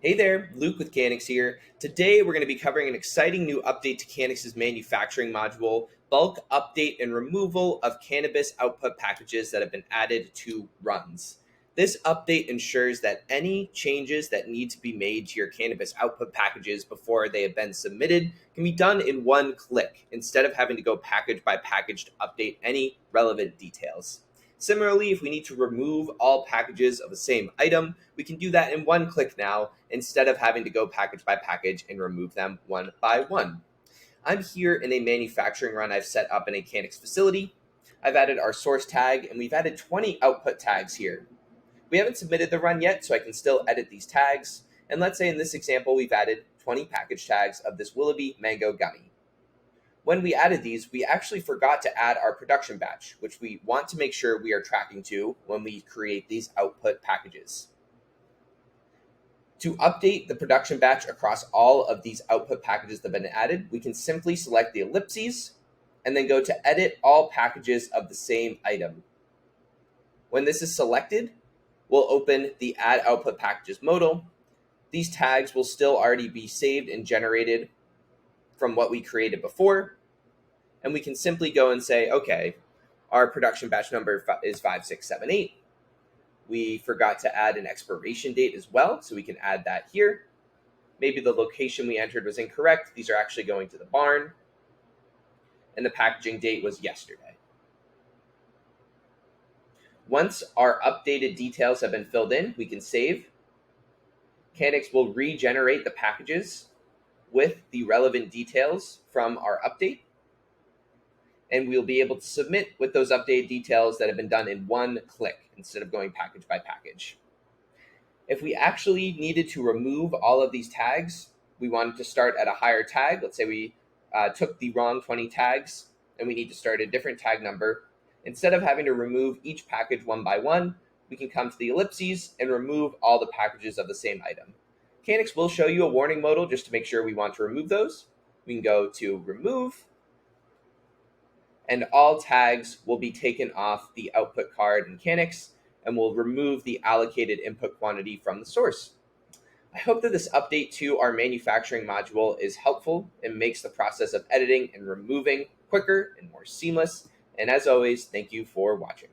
Hey there, Luke with Canix here. Today we're going to be covering an exciting new update to Canix's manufacturing module, bulk update and removal of cannabis output packages that have been added to runs. This update ensures that any changes that need to be made to your cannabis output packages before they have been submitted can be done in one click instead of having to go package by package to update any relevant details. Similarly, if we need to remove all packages of the same item, we can do that in one click now instead of having to go package by package and remove them one by one. I'm here in a manufacturing run I've set up in a Canix facility. I've added our source tag and we've added 20 output tags here. We haven't submitted the run yet, so I can still edit these tags. And let's say in this example, we've added 20 package tags of this Willoughby mango gummy. When we added these, we actually forgot to add our production batch, which we want to make sure we are tracking to when we create these output packages. To update the production batch across all of these output packages that have been added, we can simply select the ellipses and then go to edit all packages of the same item. When this is selected, we'll open the add output packages modal. These tags will still already be saved and generated from what we created before. And we can simply go and say, okay, our production batch number is 5678. We forgot to add an expiration date as well, so we can add that here. Maybe the location we entered was incorrect. These are actually going to the barn. And the packaging date was yesterday. Once our updated details have been filled in, we can save. Canix will regenerate the packages with the relevant details from our update. And we'll be able to submit with those updated details that have been done in one click instead of going package by package. If we actually needed to remove all of these tags, we wanted to start at a higher tag. Let's say we took the wrong 20 tags and we need to start a different tag number. Instead of having to remove each package one by one, we can come to the ellipses and remove all the packages of the same item. Canix will show you a warning modal just to make sure we want to remove those. We can go to remove, and all tags will be taken off the output card in Canix, and we'll remove the allocated input quantity from the source. I hope that this update to our manufacturing module is helpful and makes the process of editing and removing quicker and more seamless. And as always, thank you for watching.